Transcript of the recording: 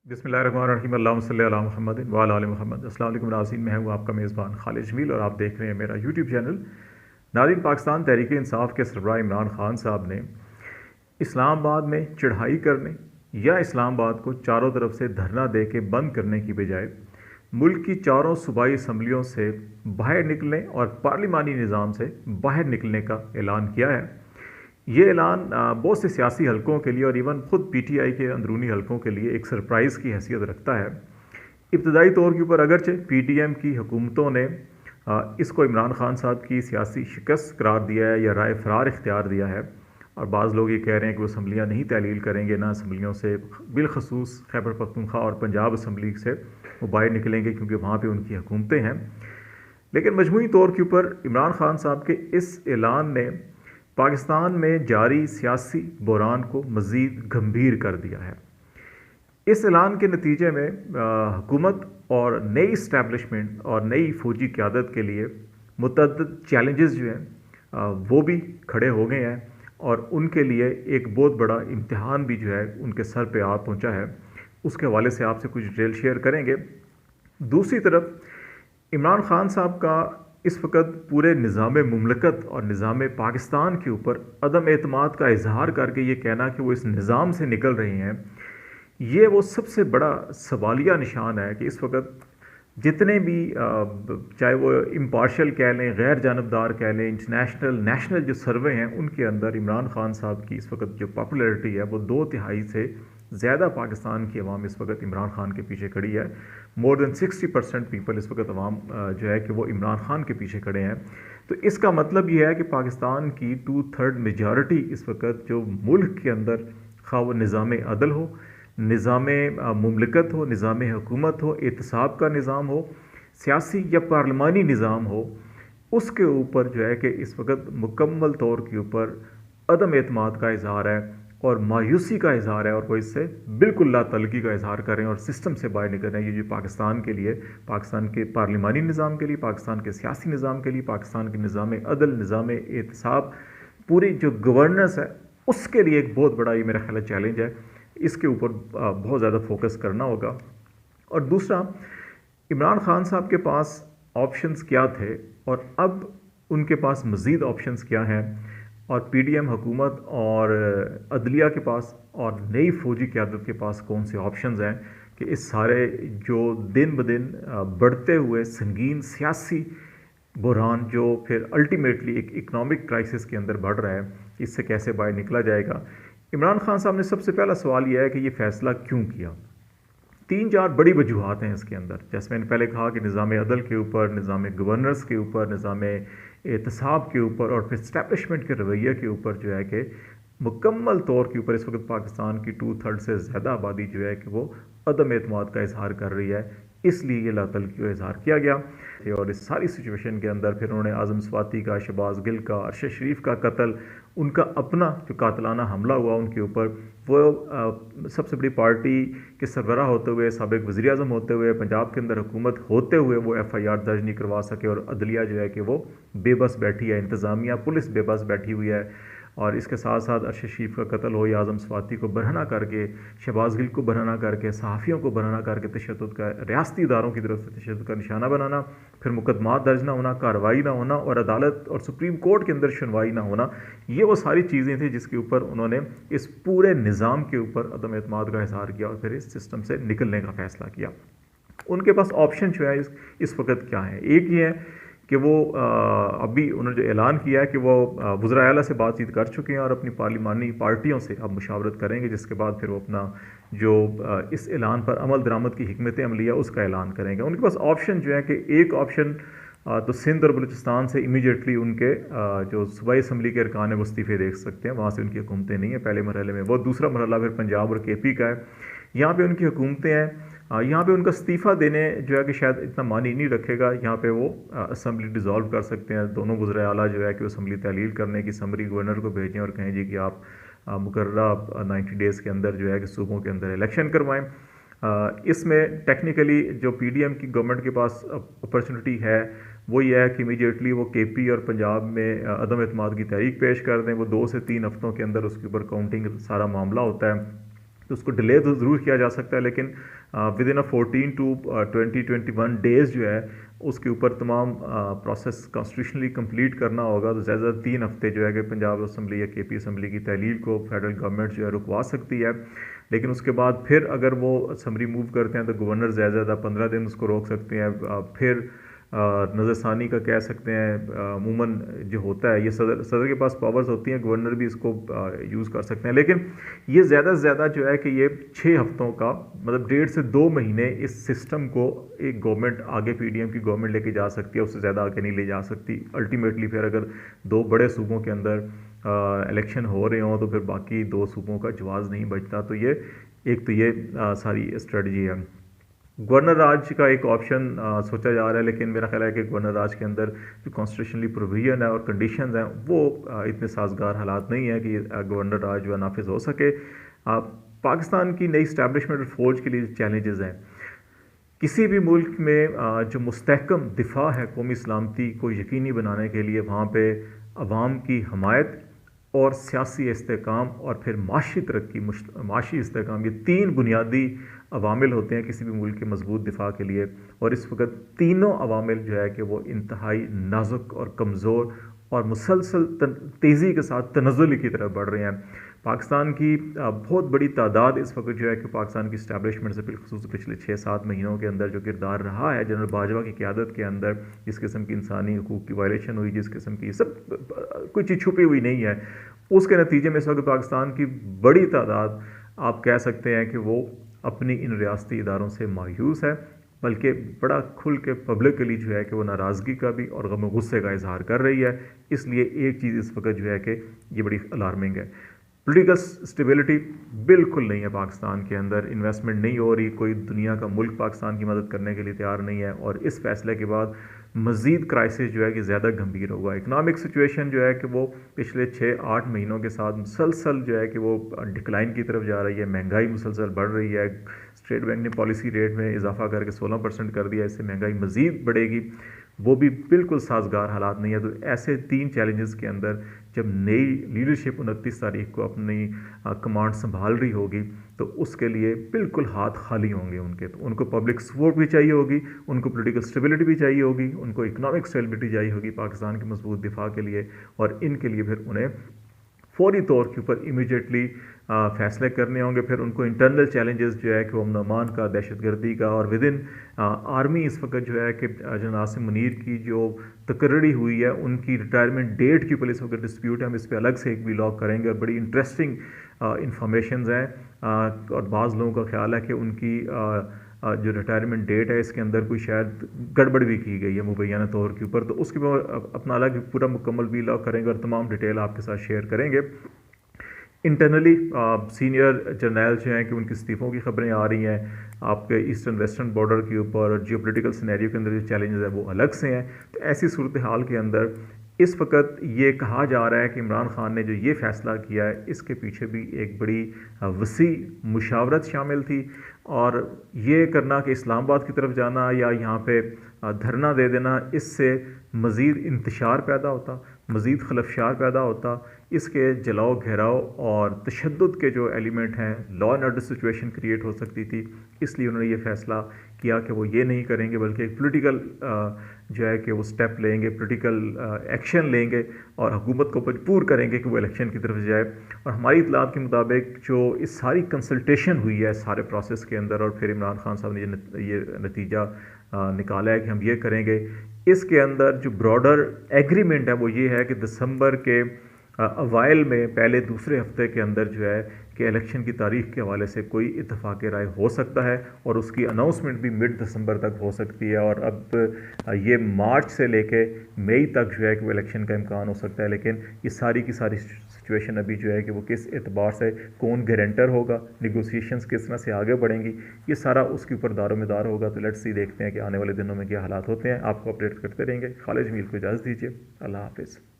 बिस्मिल्लाहिर्रहमानिर्रहीम अल्लाहुम्मा सल्लि अला मुहम्मद व अला आलि मुहम्मद। अस्सलाम वालेकुम नाज़रीन, मैं हूँ आपका मेज़बान खालिद जमील और आप देख रहे हैं मेरा यूट्यूब चैनल। नाज़रीन, पाकिस्तान तहरीक इंसाफ के सरबराह इमरान खान साहब ने इस्लामाबाद में चढ़ाई करने या इस्लामाबाद को चारों तरफ से धरना दे के बंद करने की बजाय मुल्क की चारों सूबाई असम्बलियों से बाहर निकलने और पार्लिमानी निज़ाम से बाहर निकलने का ऐलान किया है। ये ऐलान बहुत से सियासी हलकों के लिए और इवन ख़ुद पीटीआई के अंदरूनी हलकों के लिए एक सरप्राइज़ की हैसियत रखता है। इब्तदाई तौर के ऊपर अगरचे पीडीएम की हुकूमतों ने इसको इमरान खान साहब की सियासी शिकस्त करार दिया है या राय फरार इख्तियार दिया है, और बाज़ लोग ये कह रहे हैं कि वो असम्बलियाँ नहीं तहलील करेंगे, ना असम्बलियों से बिलखसूस खैबर पख्तूनख्वा और पंजाब असम्बली से वो बाहर निकलेंगे क्योंकि वहाँ पर उनकी हुकूमतें हैं। लेकिन मजमूई तौर के ऊपर इमरान खान साहब के इस ऐलान ने पाकिस्तान में जारी सियासी बहरान को मज़ीद गंभीर कर दिया है। इस ऐलान के नतीजे में हुकूमत और नई इस्टेब्लिशमेंट और नई फ़ौजी क़यादत के लिए मुतअद्दिद चैलेंजेस जो हैं वो भी खड़े हो गए हैं और उनके लिए एक बहुत बड़ा इम्तिहान भी जो है उनके सर पे आ पहुंचा है। उसके हवाले से आपसे कुछ डिटेल शेयर करेंगे। दूसरी तरफ इमरान खान साहब का इस वक्त पूरे निज़ाम मुमलकत और निज़ाम पाकिस्तान के ऊपर अदम एतमाद का इजहार करके ये कहना कि वो इस निज़ाम से निकल रहे हैं, ये वो सबसे बड़ा सवालिया निशान है कि इस वक्त जितने भी चाहे वो इम्पार्शल कह लें, गैर जानबदार कह लें, इंटरनेशनल नेशनल जो सर्वे हैं उनके अंदर इमरान खान साहब की इस वक्त जो पॉपुलैरिटी है वो 2/3 से ज़्यादा पाकिस्तान की अवाम इस वक्त इमरान खान के पीछे खड़ी है। मोर देन 60% पीपल इस वक्त अवाम जो है कि वो इमरान खान के पीछे खड़े हैं। तो इसका मतलब ये है कि पाकिस्तान की 2/3 मेजॉरिटी इस वक्त जो मुल्क के अंदर खा वो निज़ाम अदल हो, निज़ाम मुमलकत हो, निज़ाम हुकूमत हो, एहतसाब का निज़ाम हो, सियासी या पार्लिमानी निज़ाम हो, उसके ऊपर जो है कि इस वक्त मुकम्मल तौर के ऊपर अदम एतमाद का इजहार है और मायूसी का इजहार है, और वो इससे बिल्कुल लातलगी का इजहार करें और सिस्टम से बाहर निकल रहे हैं। ये जो पाकिस्तान के लिए, पाकिस्तान के पार्लिमानी निज़ाम के लिए, पाकिस्तान के सियासी निज़ाम के लिए, पाकिस्तान के निज़ाम अदल, निज़ाम एहतसाब, पूरी जो गवर्नेंस है उसके लिए एक बहुत बड़ा ये मेरा ख्याल चैलेंज है। इसके ऊपर बहुत ज़्यादा फोकस करना होगा। और दूसरा, इमरान खान साहब के पास ऑप्शंस क्या थे और अब उनके पास मज़ीद ऑप्शंस क्या हैं, और पीडीएम हुकूमत और अदलिया के पास और नई फ़ौजी क़यादत के पास कौन से ऑप्शंस हैं कि इस सारे जो दिन ब दिन बढ़ते हुए संगीन सियासी बहरान जो फिर अल्टीमेटली एक इकनॉमिक क्राइसिस के अंदर बढ़ रहा है, इससे कैसे बाहर निकला जाएगा। इमरान खान साहब ने सबसे पहला सवाल यह है कि ये फ़ैसला क्यों किया। 3-4 बड़ी वजूहात हैं इसके अंदर। जैसे मैंने पहले कहा कि निज़ाम अदल के ऊपर, निज़ाम गवर्नर्स के ऊपर, निज़ाम एहतसाब के ऊपर और फिर इस्टेब्लिशमेंट के रवैये के ऊपर जो है कि मुकम्मल तौर के ऊपर इस वक्त पाकिस्तान की 2/3 से ज़्यादा आबादी जो है कि वो अदम एतमाद का इजहार कर रही है, इसलिए ये लातलगी का इजहार किया गया। और इस सारी सिचुएशन के अंदर फिर उन्होंने आज़म स्वाति का, शहबाज गिल का, अरशद शरीफ का कत्ल, उनका अपना जो कातलाना हमला हुआ उनके ऊपर, वो सबसे बड़ी पार्टी के सरबराह होते हुए, साबिक़ वज़ीर आज़म होते हुए, पंजाब के अंदर हुकूमत होते हुए वो FIR दर्ज नहीं करवा सके, और अदलिया जो है कि वो बेबस बैठी है, इंतज़ामिया पुलिस बेबस बैठी हुई है। और इसके साथ साथ अरशद शरीफ का कत्ल हो या आज़म स्वाति को बरहना करके, शहबाज गिल को बरहना करके, सहाफ़ियों को बरहना करके तशद्दुद का, रियासती इदारों की तरफ से तशद्दुद का निशाना बनाना, फिर मुकदमा दर्ज ना होना, कार्रवाई ना होना और अदालत और सुप्रीम कोर्ट के अंदर सुनवाई ना होना, ये वो सारी चीज़ें थी जिसके ऊपर उन्होंने इस पूरे निज़ाम के ऊपर अदम एतमाद का इजहार किया और फिर इस सिस्टम से निकलने का फ़ैसला किया। उनके पास ऑप्शन जो है इस वक्त क्या है। एक ये है कि वो अभी उन्होंने जो ऐलान किया है कि वो वज़राए आला से बातचीत कर चुके हैं और अपनी पार्लिमानी पार्टियों से अब मुशावरत करेंगे, जिसके बाद फिर वो अपना जो इस ऐलान पर अमल दरामद की हिकमत अमलिया उसका ऐलान करेंगे। उनके पास ऑप्शन जो है कि एक ऑप्शन तो सिंध और बलूचिस्तान से इमीडिएटली उनके जो सूबाई असम्बली के अरकान है वो इस्तीफ़े देख सकते हैं, वहाँ से उनकी हुकूमतें नहीं है पहले मरहले में। वो दूसरा मरहला फिर पंजाब और KP का है, यहाँ पे उनकी हुकूमतें हैं। यहाँ पे उनका इस्तीफ़ा देने जो है कि शायद इतना मानी नहीं रखेगा, यहाँ पे वो असम्बली डिज़ोल्व कर सकते हैं। दोनों वज़राए आला जो है कि असम्बली तहलील करने की समरी गवर्नर को भेजें और कहें जी कि आप मुकर्ररा 90 डेज़ के अंदर जो है कि सूबों के अंदर इलेक्शन करवाएँ। इसमें टेक्निकली जो पीडीएम की गवर्नमेंट के पास अपॉर्चुनिटी है वो ये है कि इमीडिएटली वो KP और पंजाब में अदम एतमाद की तहरीक पेश कर दें। वो 2 से 3 हफ्तों के अंदर उसके ऊपर काउंटिंग सारा मामला होता है, تو اس کو ڈیلے تو ضرور کیا جا سکتا ہے، لیکن ود ان 14 to 21 ڈیز جو ہے اس کے اوپر تمام پروسیس کانسٹیٹیوشنلی کمپلیٹ کرنا ہوگا. تو زیادہ 3 ہفتے جو ہے کہ پنجاب اسمبلی یا کے پی اسمبلی کی تحلیل کو فیڈرل گورنمنٹ جو ہے رکوا سکتی ہے. لیکن اس کے بعد پھر اگر وہ اسمبلی موو کرتے ہیں تو گورنر زیادہ 15 دن اس کو روک سکتے ہیں. پھر نظر ثانی کا کہہ سکتے ہیں عموماً جو ہوتا ہے یہ صدر کے پاس پاورز ہوتی ہیں، گورنر بھی اس کو یوز کر سکتے ہیں. لیکن یہ زیادہ سے زیادہ جو ہے کہ یہ 6 ہفتوں کا مطلب 1.5 سے 2 مہینے اس سسٹم کو ایک گورنمنٹ آگے پی ڈی ایم کی گورنمنٹ لے کے جا سکتی ہے، اس سے زیادہ آگے نہیں لے جا سکتی. الٹیمیٹلی پھر اگر 2 بڑے صوبوں کے اندر الیکشن ہو رہے ہوں تو پھر باقی 2 صوبوں کا جواز نہیں بچتا. تو یہ ساری اسٹریٹجی ہے. گورنر راج کا ایک آپشن سوچا جا رہا ہے، لیکن میرا خیال ہے کہ گورنر راج کے اندر جو کانسٹیٹیوشنلی پروویژن ہے اور کنڈیشنز ہیں وہ اتنے سازگار حالات نہیں ہیں کہ گورنر راج جو ہے نافذ ہو سکے. پاکستان کی نئی اسٹیبلشمنٹ اور فوج کے لیے چیلنجز ہیں. کسی بھی ملک میں جو مستحکم دفاع ہے قومی سلامتی کو یقینی بنانے کے لیے، وہاں پہ عوام کی حمایت اور سیاسی استحکام اور پھر معاشی ترقی، معاشی استحکام، یہ 3 بنیادی عوامل ہوتے ہیں کسی بھی ملک کے مضبوط دفاع کے لیے. اور اس وقت تینوں عوامل جو ہے کہ وہ انتہائی نازک اور کمزور اور مسلسل تیزی کے ساتھ تنزلی کی طرف بڑھ رہے ہیں. پاکستان کی بہت بڑی تعداد اس وقت جو ہے کہ پاکستان کی اسٹیبلشمنٹ سے بالخصوص پچھلے 6-7 مہینوں کے اندر جو کردار رہا ہے جنرل باجوہ کی قیادت کے اندر، جس قسم کی انسانی حقوق کی وائلیشن ہوئی، جس قسم کی سب کوئی چیز چھپی ہوئی نہیں ہے، اس کے نتیجے میں اس وقت پاکستان کی بڑی تعداد آپ کہہ سکتے ہیں کہ وہ اپنی ان ریاستی اداروں سے مایوس ہے، بلکہ بڑا کھل کے پبلکلی جو ہے کہ وہ ناراضگی کا بھی اور غم و غصے کا اظہار کر رہی ہے. اس لیے ایک چیز اس وقت جو ہے کہ یہ بڑی الارمنگ ہے. پولیٹیکل اسٹیبلٹی بالکل نہیں ہے پاکستان کے اندر، انویسٹمنٹ نہیں ہو رہی، کوئی دنیا کا ملک پاکستان کی مدد کرنے کے لیے تیار نہیں ہے. اور اس فیصلے کے بعد مزید کرائسس جو ہے کہ زیادہ گمبھیر ہوگا. اکنامک سچویشن جو ہے کہ وہ پچھلے 6-8 مہینوں کے ساتھ مسلسل جو ہے کہ وہ ڈکلائن کی طرف جا رہی ہے. مہنگائی مسلسل بڑھ رہی ہے. اسٹیٹ بینک نے پالیسی ریٹ میں اضافہ کر کے 16% کر دیا، اس سے مہنگائی مزید بڑھے گی، وہ بھی بالکل سازگار حالات نہیں ہے. تو ایسے 3 چیلنجز کے اندر جب نئی لیڈرشپ 29 تاریخ کو اپنی کمانڈ سنبھال رہی ہوگی تو اس کے لیے بالکل ہاتھ خالی ہوں گے ان کے. تو ان کو پبلک سپورٹ بھی چاہیے ہوگی، ان کو پولیٹیکل اسٹیبلٹی بھی چاہیے ہوگی، ان کو اکنامک اسٹیبلٹی چاہیے ہوگی پاکستان کے مضبوط دفاع کے لیے. اور ان کے لیے پھر انہیں فوری طور کے اوپر امیڈیٹلی فیصلے کرنے ہوں گے. پھر ان کو انٹرنل چیلنجز جو ہے کہ وہ امن و امان کا، دہشت گردی کا، اور ود ان آرمی اس وقت جو ہے کہ جنرل عاصم منیر کی جو تقرری ہوئی ہے ان کی ریٹائرمنٹ ڈیٹ کے اوپر اس وقت ڈسپیوٹ ہے. ہم اس پہ الگ سے ایک ولاگ کریں گے اور بڑی انٹرسٹنگ انفارمیشنز ہیں. اور بعض لوگوں کا خیال ہے کہ ان کی جو ریٹائرمنٹ ڈیٹ ہے اس کے اندر کوئی شاید گڑبڑ بھی کی گئی ہے مبینہ طور کے اوپر. تو اس کے اوپر اپنا الگ پورا مکمل ولاگ کریں گے اور تمام ڈیٹیل آپ کے ساتھ شیئر کریں گے. انٹرنلی سینئر جرنیل جو ہیں کہ ان کے استعفوں کی خبریں آ رہی ہیں آپ کے ایسٹرن ویسٹرن بارڈر کے اوپر، اور جیو پولیٹیکل سینیریو کے اندر جو چیلنجز ہیں وہ الگ سے ہیں. تو ایسی صورتحال کے اندر اس وقت یہ کہا جا رہا ہے کہ عمران خان نے جو یہ فیصلہ کیا ہے اس کے پیچھے بھی ایک بڑی وسیع مشاورت شامل تھی. اور یہ کرنا کہ اسلام آباد کی طرف جانا یا یہاں پہ دھرنا دے دینا، اس سے مزید انتشار پیدا ہوتا، مزید خلفشار پیدا ہوتا، اس کے جلاؤ گھیراؤ اور تشدد کے جو ایلیمنٹ ہیں، law and order situation create ہو سکتی تھی. اس لیے انہوں نے یہ فیصلہ کیا کہ وہ یہ نہیں کریں گے بلکہ ایک پولیٹیکل جو ہے کہ وہ سٹیپ لیں گے، پولیٹیکل ایکشن لیں گے اور حکومت کو مجبور کریں گے کہ وہ الیکشن کی طرف جائے. اور ہماری اطلاعات کے مطابق جو اس ساری کنسلٹیشن ہوئی ہے سارے پروسیس کے اندر، اور پھر عمران خان صاحب نے یہ نتیجہ نکالا ہے کہ ہم یہ کریں گے، اس کے اندر جو براڈر ایگریمنٹ ہے وہ یہ ہے کہ دسمبر کے اوائل میں پہلے دوسرے ہفتے کے اندر جو ہے کہ الیکشن کی تاریخ کے حوالے سے کوئی اتفاق رائے ہو سکتا ہے، اور اس کی اناؤنسمنٹ بھی مڈ دسمبر تک ہو سکتی ہے. اور اب یہ مارچ سے لے کے مئی تک جو ہے کہ وہ الیکشن کا امکان ہو سکتا ہے. لیکن یہ ساری کی ساری سچویشن ابھی جو ہے کہ وہ کس اعتبار سے کون گارنٹر ہوگا، نیگوسیشنز کس طرح سے آگے بڑھیں گی، یہ سارا اس کے اوپر دار و مدار ہوگا. تو لیٹس سی، دیکھتے ہیں کہ آنے والے دنوں میں کیا حالات ہوتے ہیں. آپ کو اپڈیٹ کرتے رہیں گے. خالد جمیل کو اجازت دیجیے. اللہ حافظ.